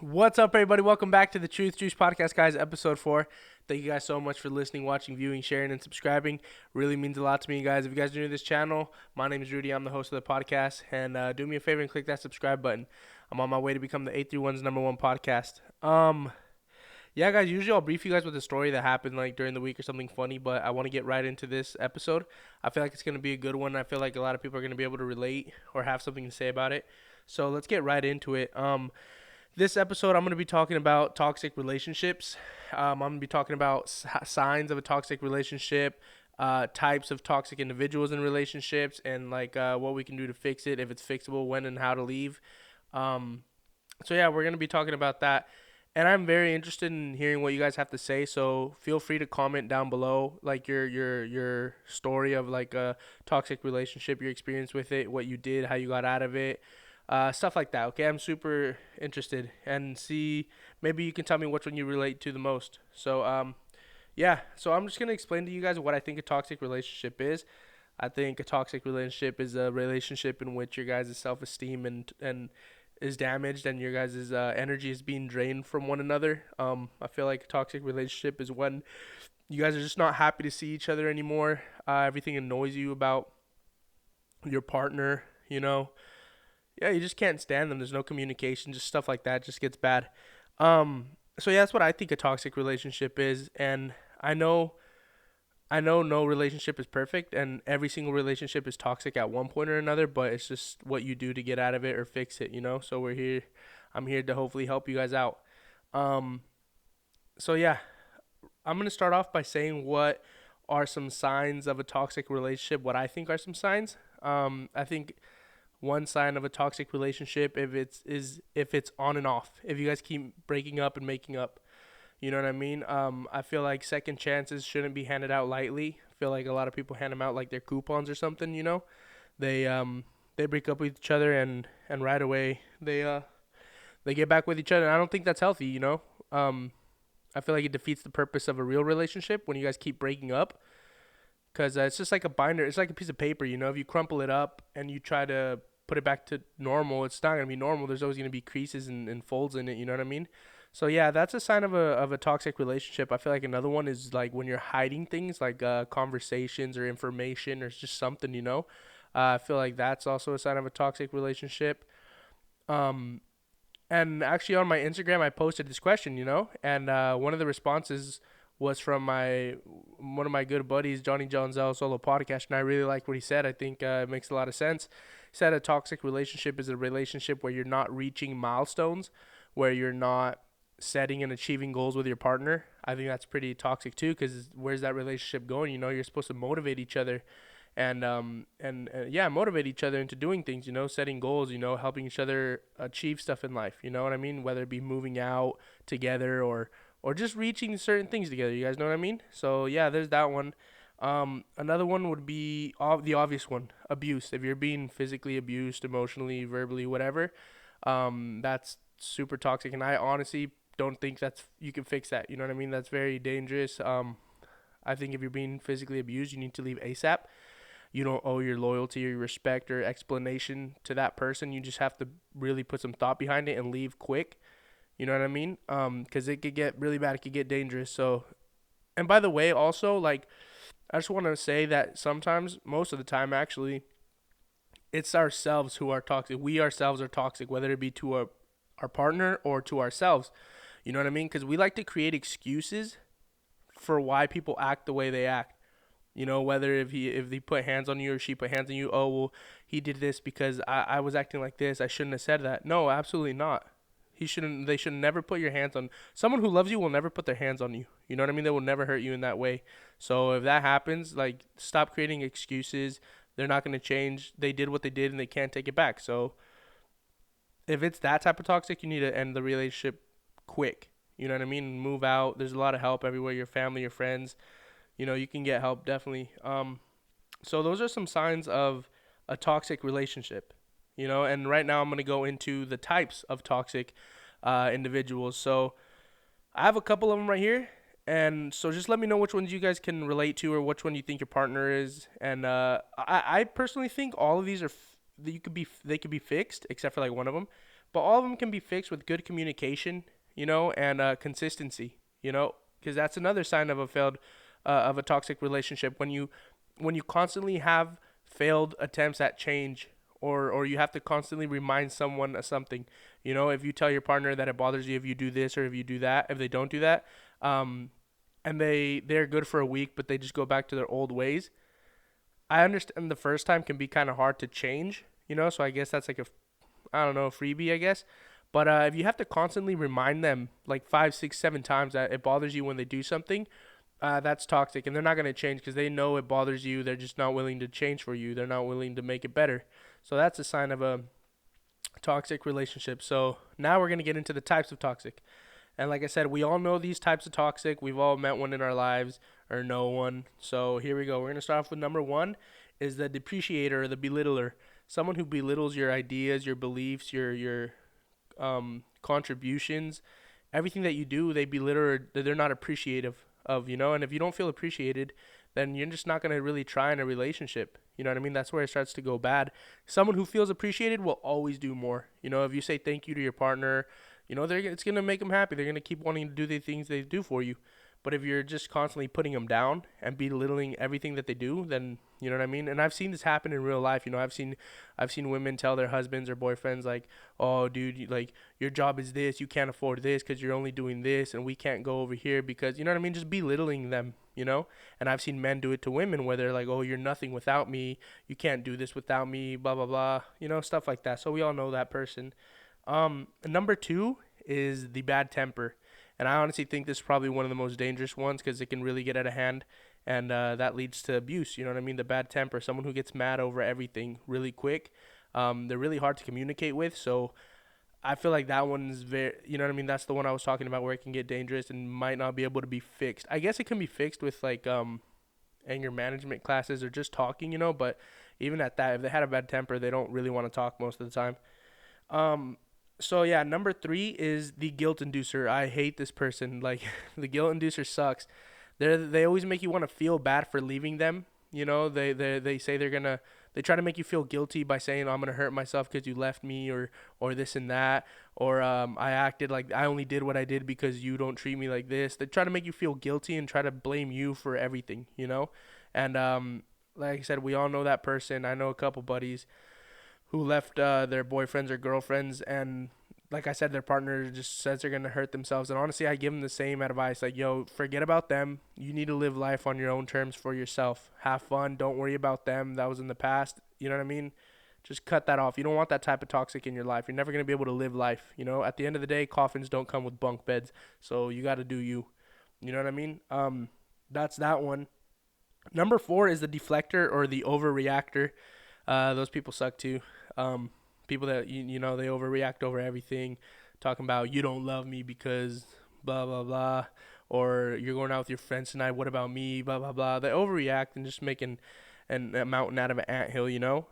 What's up, everybody? Welcome back to the Truth Juice Podcast, guys, episode 4. Thank you guys so much for listening, watching, viewing, sharing, and subscribing. Really means a lot to me, guys. If you guys are new to this channel, my name is Rudy. I'm the host of the podcast. And do me a favor and click that subscribe button. I'm on my way to become the 831's number one podcast. Yeah, guys, usually I'll brief you guys with a story that happened like during the week or something funny, but I want to get right into this episode. I feel like it's going to be a good one. I feel like a lot of people are going to be able to relate or have something to say about it. So let's get right into it. This episode, I'm going to be talking about toxic relationships. I'm going to be talking about signs of a toxic relationship, types of toxic individuals in relationships, and what we can do to fix it, if it's fixable, when and how to leave. Um, so yeah, we're going to be talking about that. And I'm very interested in hearing what you guys have to say. So feel free to comment down below, like your story of like a toxic relationship, your experience with it, what you did, how you got out of it, stuff like that. Okay, I'm super interested and see maybe you can tell me which one you relate to the most. Yeah, so I'm just gonna explain to you guys what I think a toxic relationship is. I think a toxic relationship is a relationship in which your guys' self-esteem and is damaged and your guys' energy is being drained from one another. I feel like a toxic relationship is when you guys are just not happy to see each other anymore. Everything annoys you about your partner. Yeah, you just can't stand them. There's no communication, just stuff like that just gets bad. Um, so yeah, that's what I think a toxic relationship is, and I know I know no relationship is perfect, and every single relationship is toxic at one point or another, but it's just what you do to get out of it or fix it, So we're here. I'm here to hopefully help you guys out. Um, so yeah, I'm gonna start off by saying what are some signs of a toxic relationship. What I think are some signs. I think one sign of a toxic relationship if it's on and off. If you guys keep breaking up and making up, you know what I mean? I feel like second chances shouldn't be handed out lightly. I feel like a lot of people hand them out like they're coupons or something. They break up with each other and right away they get back with each other. And I don't think that's healthy. I feel like it defeats the purpose of a real relationship when you guys keep breaking up. Because it's just like a binder. It's like a piece of paper. If you crumple it up and you try to put it back to normal, it's not going to be normal. There's always going to be creases and folds in it. You know what I mean? So yeah, that's a sign of a toxic relationship. I feel like another one is like when you're hiding things like conversations or information or just something. I feel like that's also a sign of a toxic relationship. Um, and actually on my Instagram, I posted this question, and one of the responses was from my one of my good buddies, Johnny Johnzell Solo Podcast, and I really like what he said. I think it makes a lot of sense. He said a toxic relationship is a relationship where you're not reaching milestones, where you're not setting and achieving goals with your partner. I think that's pretty toxic too, because where's that relationship going? You're supposed to motivate each other and yeah, motivate each other into doing things, setting goals, helping each other achieve stuff in life, you know what I mean, whether it be moving out together or just reaching certain things together, you guys know what I mean. So yeah, there's that one. Another one would be the obvious one, abuse. If you're being physically abused, emotionally, verbally, whatever, that's super toxic, and I honestly don't think that's you can fix that, you know what I mean. That's very dangerous. I think if you're being physically abused, you need to leave ASAP. You don't owe your loyalty or your respect or explanation to that person. You just have to really put some thought behind it and leave quick. You know what I mean? Because it could get really bad. It could get dangerous. So, and by the way, also, like, I just want to say that sometimes, most of the time, actually, it's ourselves who are toxic. We ourselves are toxic, whether it be to our partner or to ourselves. You know what I mean? Because we like to create excuses for why people act the way they act. Whether if he put hands on you or she put hands on you, oh well, he did this because I was acting like this. I shouldn't have said that. No, absolutely not. He shouldn't. They should never put your hands on someone who loves you. Will never put their hands on you. You know what I mean? They will never hurt you in that way. So if that happens, like stop creating excuses. They're not going to change. They did what they did and they can't take it back. So if it's that type of toxic, you need to end the relationship quick. You know what I mean? Move out. There's a lot of help everywhere. Your family, your friends, you can get help definitely. So those are some signs of a toxic relationship. And right now I'm going to go into the types of toxic individuals. So I have a couple of them right here. And so just let me know which ones you guys can relate to or which one you think your partner is. And I personally think all of these are they could be fixed except for like one of them. but all of them can be fixed with good communication, and consistency, because that's another sign of a failed, of a toxic relationship. When you constantly have failed attempts at change, or you have to constantly remind someone of something. If you tell your partner that it bothers you if you do this or if you do that, if they don't do that, and they're good for a week, but they just go back to their old ways. I understand the first time can be kind of hard to change, so I guess that's like I don't know, a freebie, I guess. But if you have to constantly remind them like 5, 6, 7 times that it bothers you when they do something, that's toxic, and they're not going to change because they know it bothers you. They're just not willing to change for you. They're not willing to make it better. So that's a sign of a toxic relationship. So now we're going to get into the types of toxic. And like I said, we all know these types of toxic. We've all met one in our lives or know one. So here we go. We're going to start off with number one is the depreciator or the belittler. Someone who belittles your ideas, your beliefs, your contributions, everything that you do, they belittle or they're not appreciative of, and if you don't feel appreciated, then you're just not going to really try in a relationship. You know what I mean? That's where it starts to go bad. Someone who feels appreciated will always do more. If you say thank you to your partner, it's going to make them happy. They're going to keep wanting to do the things they do for you. But if you're just constantly putting them down and belittling everything that they do, then you know what I mean. And I've seen this happen in real life. I've seen women tell their husbands or boyfriends like, "Oh, dude, like your job is this. You can't afford this because you're only doing this, and we can't go over here because you know what I mean." Just belittling them, And I've seen men do it to women where they're like, "Oh, you're nothing without me. You can't do this without me." Blah blah blah. Stuff like that. So we all know that person. Number two is the bad temper. And I honestly think this is probably one of the most dangerous ones because it can really get out of hand. And that leads to abuse. You know what I mean? The bad temper, someone who gets mad over everything really quick. They're really hard to communicate with. So I feel like that one's very, you know what I mean? That's the one I was talking about where it can get dangerous and might not be able to be fixed. I guess it can be fixed with like anger management classes or just talking, But even at that, if they had a bad temper, they don't really want to talk most of the time. So yeah, number three is the guilt inducer. I hate this person. Like the guilt inducer sucks. They always make you want to feel bad for leaving them. They say they try to make you feel guilty by saying, oh, I'm gonna hurt myself because you left me or this and that, or I acted like I only did what I did because you don't treat me like this. They try to make you feel guilty and try to blame you for everything. And like I said, we all know that person. I know a couple buddies who left their boyfriends or girlfriends, and like I said, their partner just says they're gonna hurt themselves. And honestly, I give them the same advice, like, yo, forget about them. You need to live life on your own terms for yourself. Have fun. Don't worry about them. That was in the past. You know what I mean? Just cut that off. You don't want that type of toxic in your life. You're never gonna be able to live life. At the end of the day, coffins don't come with bunk beds, so you got to do you. You know what I mean? That's that one. Number four is the deflector or the overreactor. Those people suck too. People that they overreact over everything, talking about you don't love me because blah blah blah, or you're going out with your friends tonight. What about me? Blah blah blah. They overreact and just making a mountain out of an anthill.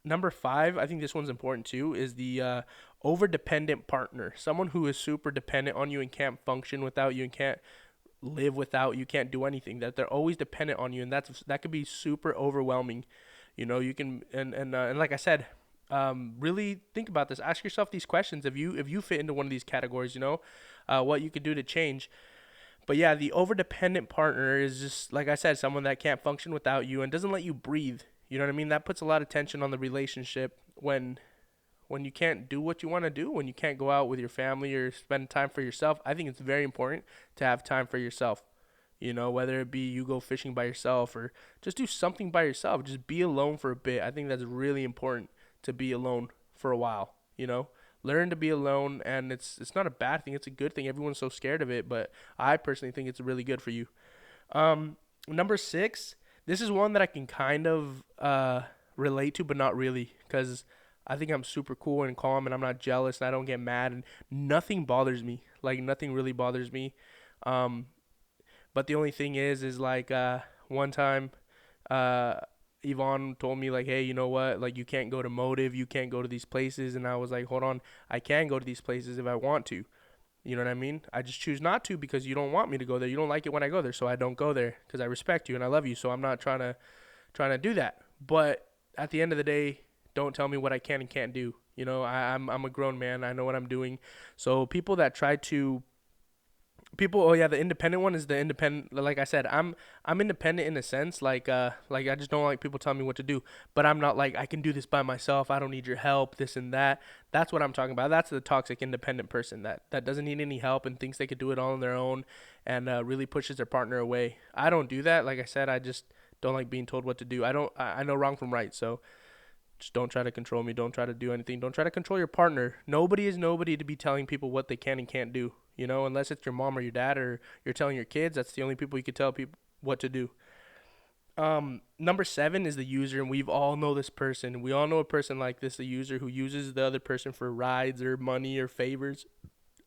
Number five, I think this one's important too, is the over-dependent partner. Someone who is super dependent on you and can't function without you and can't live without you, can't do anything. That they're always dependent on you, and that could be super overwhelming. You can and like I said, really think about this. Ask yourself these questions. If you fit into one of these categories, what you could do to change. But yeah, the over-dependent partner is just, like I said, someone that can't function without you and doesn't let you breathe. You know what I mean? That puts a lot of tension on the relationship when you can't do what you want to do, when you can't go out with your family or spend time for yourself. I think it's very important to have time for yourself. Whether it be you go fishing by yourself or just do something by yourself. Just be alone for a bit. I think that's really important, to be alone for a while. Learn to be alone, and it's not a bad thing. It's a good thing. Everyone's so scared of it, but I personally think it's really good for you. Number six, this is one that I can kind of relate to, but not really, because I think I'm super cool and calm, and I'm not jealous, and I don't get mad, and nothing bothers me. Like, nothing really bothers me. But the only thing is like one time Yvonne told me, like, hey, you know what? Like, you can't go to Motive. You can't go to these places. And I was like, hold on. I can go to these places if I want to. You know what I mean? I just choose not to because you don't want me to go there. You don't like it when I go there, so I don't go there because I respect you and I love you. So I'm not trying to do that. But at the end of the day, don't tell me what I can and can't do. You know, I'm a grown man. I know what I'm doing. So people that try to people oh yeah, the independent one is the independent. Like I said, I'm independent in a sense, like I just don't like people telling me what to do, but I'm not like I can do this by myself, I don't need your help, this and that. That's what I'm talking about. That's the toxic independent person that doesn't need any help and thinks they could do it all on their own, and really pushes their partner away. I don't do that. Like I said, I just don't like being told what to do. I know wrong from right. So just don't try to control me. Don't try to do anything. Don't try to control your partner. Nobody is nobody to be telling people what they can and can't do. You know, unless it's your mom or your dad or you're telling your kids. That's the only people you could tell people what to do. Number 7 is the user, and we've all know this person. We all know a person like this, the user who uses the other person for rides or money or favors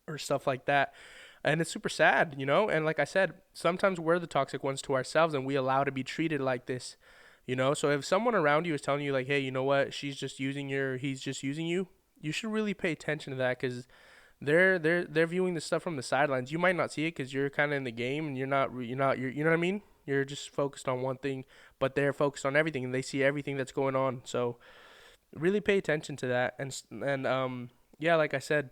or stuff like that. And it's super sad, you know. And like I said, sometimes we're the toxic ones to ourselves, and we allow to be treated like this. You know, so if someone around you is telling you like, "Hey, you know what? He's just using you." You should really pay attention to that because they're viewing the stuff from the sidelines. You might not see it because you're kind of in the game and you're you know what I mean. You're just focused on one thing, but they're focused on everything and they see everything that's going on. So really pay attention to that. And yeah, like I said,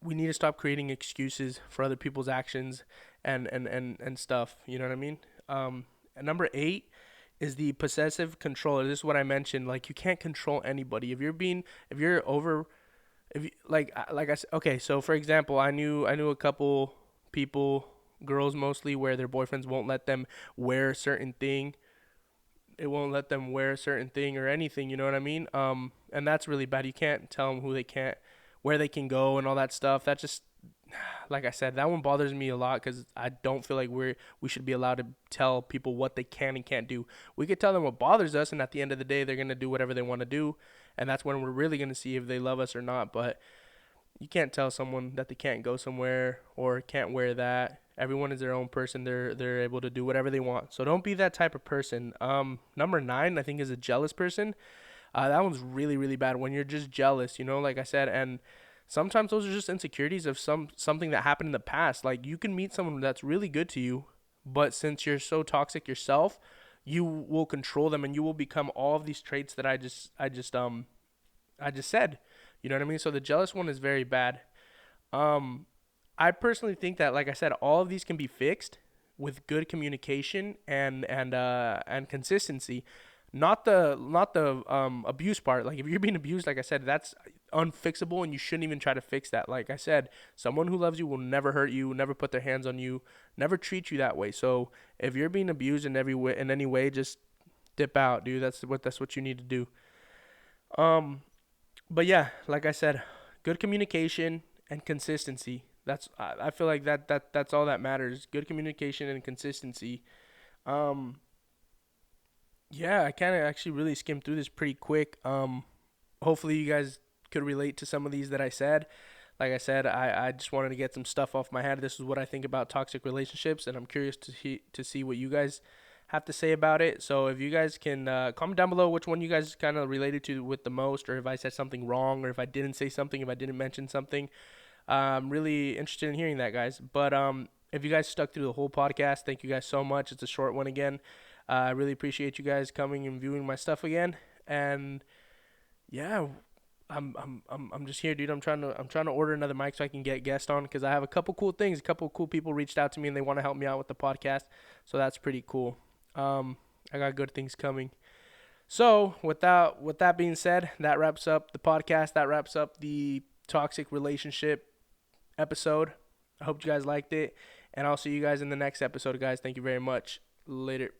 we need to stop creating excuses for other people's actions and stuff. You know what I mean? And number 8 is the possessive controller. This is what I mentioned. Like you can't control anybody. If you're over, if you, like I said, okay. So for example, I knew a couple people, girls mostly, where their boyfriends won't let them wear a certain thing. It won't let them wear a certain thing or anything. You know what I mean? And that's really bad. You can't tell them where they can go and all that stuff. That just like I said, that one bothers me a lot because I don't feel like we should be allowed to tell people what they can and can't do. We could tell them what bothers us, and at the end of the day, they're gonna do whatever they want to do, and that's when we're really gonna see if they love us or not. But you can't tell someone that they can't go somewhere or can't wear that. Everyone is their own person. They're able to do whatever they want. So don't be that type of person. Number 9, I think, is a jealous person. That one's really really bad when you're just jealous. You know, like I said, and sometimes those are just insecurities of something that happened in the past. Like you can meet someone that's really good to you, but since you're so toxic yourself, you will control them and you will become all of these traits that I just said. You know what I mean? So the jealous one is very bad. Um I personally think that, like I said, all of these can be fixed with good communication and consistency. Not the abuse part. Like if you're being abused, like I said, that's unfixable, and you shouldn't even try to fix that. Like I said, someone who loves you will never hurt you, never put their hands on you, never treat you that way. So if you're being abused in any way, just dip out, dude. That's what you need to do. Um, but yeah, like I said, good communication and consistency. I feel like that's all that matters. Good communication and consistency. Um, yeah, I kind of actually really skimmed through this pretty quick. Hopefully you guys could relate to some of these that I said. Like I said, I just wanted to get some stuff off my head. This is what I think about toxic relationships, and I'm curious to see what you guys have to say about it. So if you guys can comment down below which one you guys kind of related to with the most, or if I said something wrong, or if I didn't say something, if I didn't mention something. I'm really interested in hearing that, guys. But if you guys stuck through the whole podcast, thank you guys so much. It's a short one again. I really appreciate you guys coming and viewing my stuff again. And yeah, I'm just here, dude. I'm trying to order another mic so I can get guests on because I have a couple cool things. A couple cool people reached out to me and they want to help me out with the podcast, so that's pretty cool. I got good things coming. So with that being said, that wraps up the podcast. That wraps up the toxic relationship episode. I hope you guys liked it, and I'll see you guys in the next episode, guys. Thank you very much. Later.